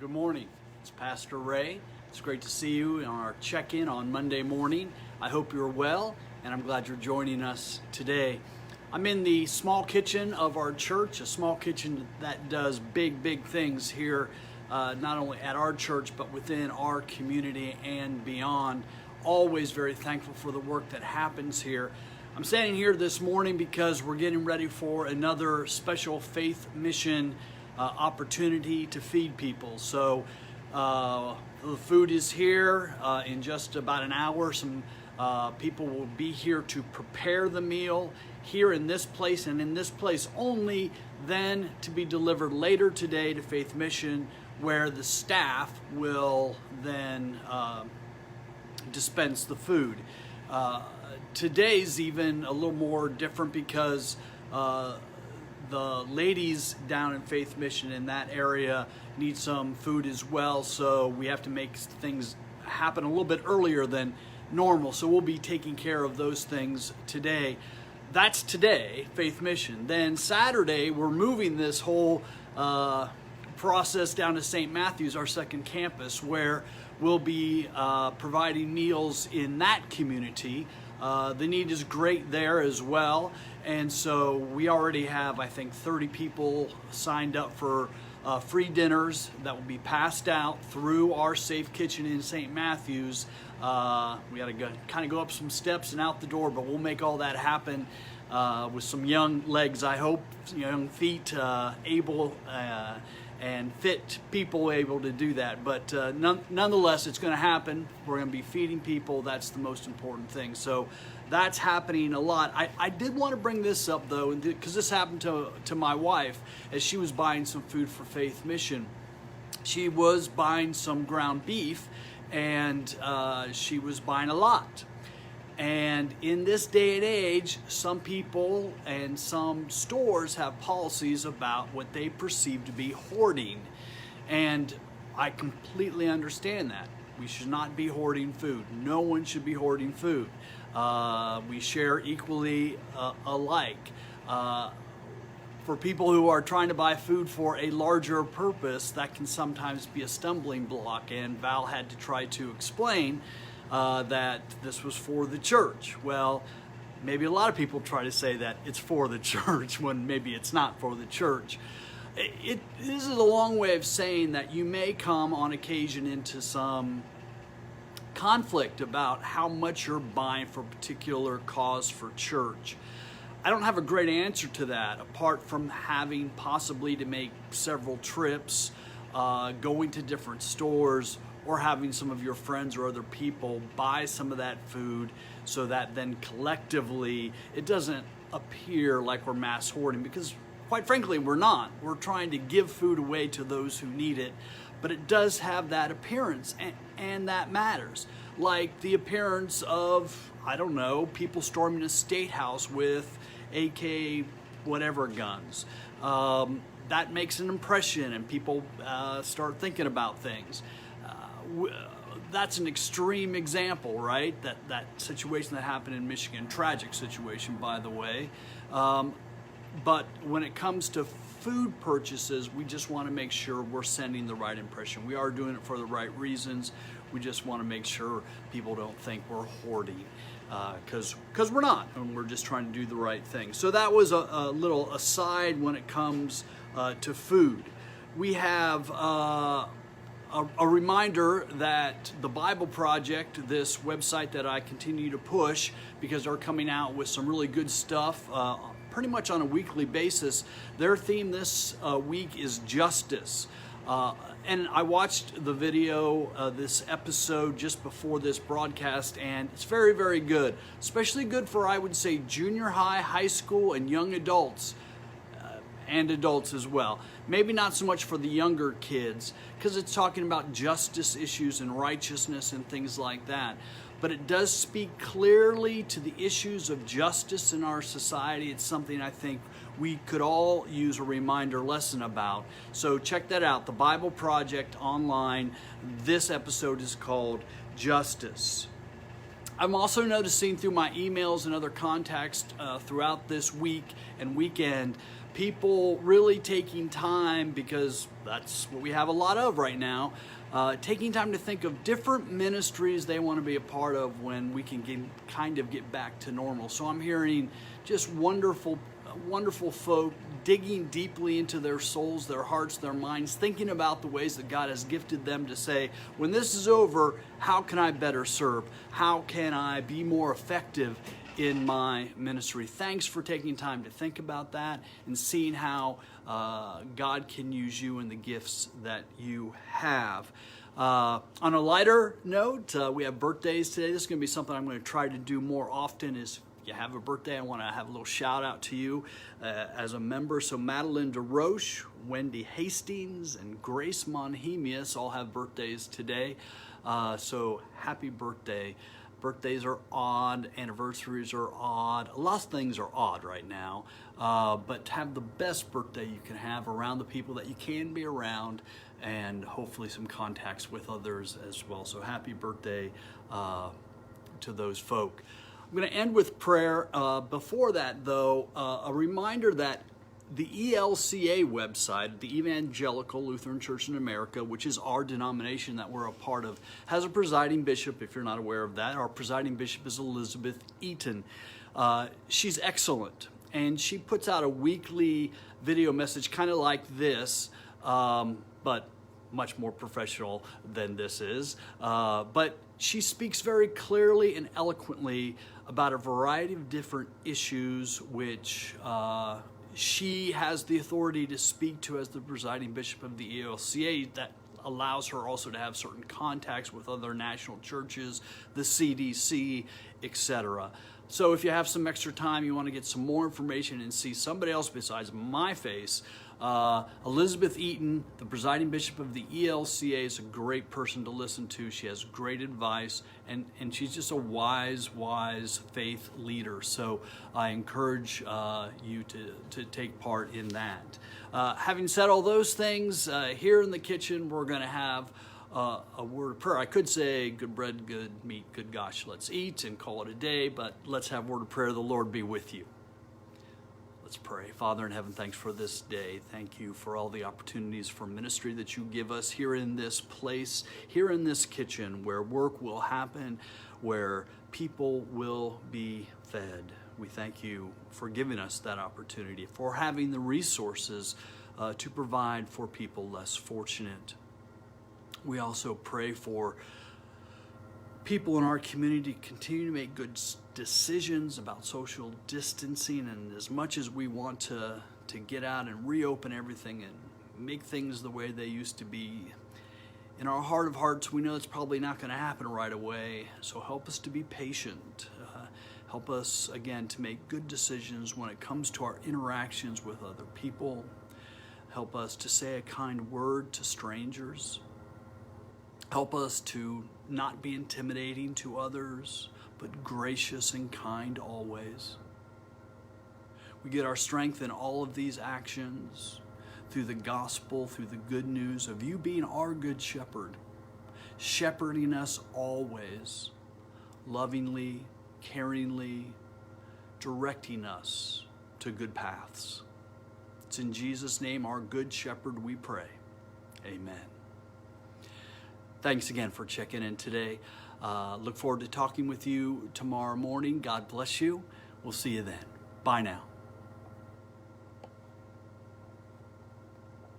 Good morning. It's Pastor Ray. It's great to see you on our check-in on Monday morning. I hope you're well, and I'm glad you're joining us today. I'm in the small kitchen of our church, a small kitchen that does big things here, not only at our church, but within our community and beyond. Always very thankful for the work that happens here. I'm standing here this morning because we're getting ready for another special faith mission opportunity to feed people. So the food is here in just about an hour. Some people will be here to prepare the meal here in this place and in this place only, then to be delivered later today to Faith Mission, where the staff will then dispense the food. Today's even a little more different because the ladies down in Faith Mission in that area need some food as well, so we have to make things happen a little bit earlier than normal. So we'll be taking care of those things today. That's today, Faith Mission. Then Saturday, we're moving this whole process down to St. Matthew's, our second campus, where we'll be providing meals in that community. The need is great there as well. And so we already have, I think, 30 people signed up for free dinners that will be passed out through our safe kitchen in St. Matthew's. We got to kind of go up some steps and out the door, but we'll make all that happen with some young legs, I hope, young feet, able and fit people able to do that. But nonetheless, it's going to happen. We're going to be feeding people. That's the most important thing. So that's happening a lot. I did want to bring this up, though, because this happened to my wife as she was buying some food for Faith Mission. She was buying some ground beef, and she was buying a lot. And in this day and age, some people and some stores have policies about what they perceive to be hoarding. And I completely understand that. We should not be hoarding food. No one should be hoarding food. We share equally alike. For people who are trying to buy food for a larger purpose, that can sometimes be a stumbling block. And Val had to try to explain that this was for the church. Well, maybe a lot of people try to say that it's for the church when maybe it's not for the church. This is a long way of saying that you may come on occasion into some conflict about how much you're buying for a particular cause for church. I don't have a great answer to that, apart from having possibly to make several trips, going to different stores, or having some of your friends or other people buy some of that food so that then collectively it doesn't appear like we're mass hoarding, because quite frankly we're not. We're trying to give food away to those who need it, but it does have that appearance, and that matters. Like the appearance of, I don't know, people storming a state house with AK whatever guns. That makes an impression, and people start thinking about things. That's an extreme example, right? That situation that happened in Michigan, tragic situation, by the way. But when it comes to food purchases, we just want to make sure we're sending the right impression. We are doing it for the right reasons. We just want to make sure people don't think we're hoarding, because we're not, and we're just trying to do the right thing. So that was a little aside when it comes to food. We have a reminder that the Bible Project, this website that I continue to push because they're coming out with some really good stuff pretty much on a weekly basis. Their theme this week is justice. And I watched the video, this episode just before this broadcast, and it's very good. Especially good for, I would say, junior high, high school, and young adults. And adults as well. Maybe not so much for the younger kids, because it's talking about justice issues and righteousness and things like that. But it does speak clearly to the issues of justice in our society. It's something I think we could all use a reminder lesson about. So check that out, the Bible Project online. This episode is called Justice. I'm also noticing through my emails and other contacts throughout this week and weekend, people really taking time, because that's what we have a lot of right now. Taking time to think of different ministries they want to be a part of when we can kind of get back to normal. So I'm hearing just wonderful folk digging deeply into their souls, their hearts, their minds, thinking about the ways that God has gifted them to say, when this is over, how can I better serve? How can I be more effective in my ministry? Thanks for taking time to think about that and seeing how God can use you and the gifts that you have. On a lighter note, we have birthdays today. This is going to be something I'm going to try to do more often. Is you have a birthday, I want to have a little shout out to you as a member. So Madeline DeRoche, Wendy Hastings, and Grace Monhemius all have birthdays today. So happy birthday. Birthdays are odd, anniversaries are odd. A lot of things are odd right now. But have the best birthday you can have around the people that you can be around, and hopefully some contacts with others as well. So happy birthday to those folk. I'm going to end with prayer. Before that, though, a reminder that the ELCA website, the Evangelical Lutheran Church in America, which is our denomination that we're a part of, has a presiding bishop, if you're not aware of that. Our presiding bishop is Elizabeth Eaton. She's excellent, and she puts out a weekly video message kind of like this, but much more professional than this is. But she speaks very clearly and eloquently about a variety of different issues which she has the authority to speak to as the presiding bishop of the ELCA. That allows her also to have certain contacts with other national churches, the CDC, etc. So if you have some extra time, you want to get some more information and see somebody else besides my face, Elizabeth Eaton, the presiding bishop of the ELCA, is a great person to listen to. She has great advice, and she's just a wise faith leader. So I encourage you to take part in that. Having said all those things, here in the kitchen, we're going to have a word of prayer. I could say good bread, good meat, good gosh, let's eat and call it a day, but let's have a word of prayer. The Lord be with you. Let's pray. Father in heaven, thanks for this day. Thank you for all the opportunities for ministry that you give us here in this place, here in this kitchen, where work will happen, where people will be fed. We thank you for giving us that opportunity, for having the resources to provide for people less fortunate. We also pray for people in our community to continue to make good decisions about social distancing, and as much as we want to get out and reopen everything and make things the way they used to be, in our heart of hearts we know it's probably not going to happen right away. So help us to be patient. Help us again to make good decisions when it comes to our interactions with other people. Help us to say a kind word to strangers. Help us to not be intimidating to others, but gracious and kind always. We get our strength in all of these actions through the gospel, through the good news of you being our good shepherd, shepherding us always, lovingly, caringly, directing us to good paths. It's in Jesus' name, our good shepherd, we pray. Amen. Thanks again for checking in today. Look forward to talking with you tomorrow morning. God bless you. We'll see you then. Bye now.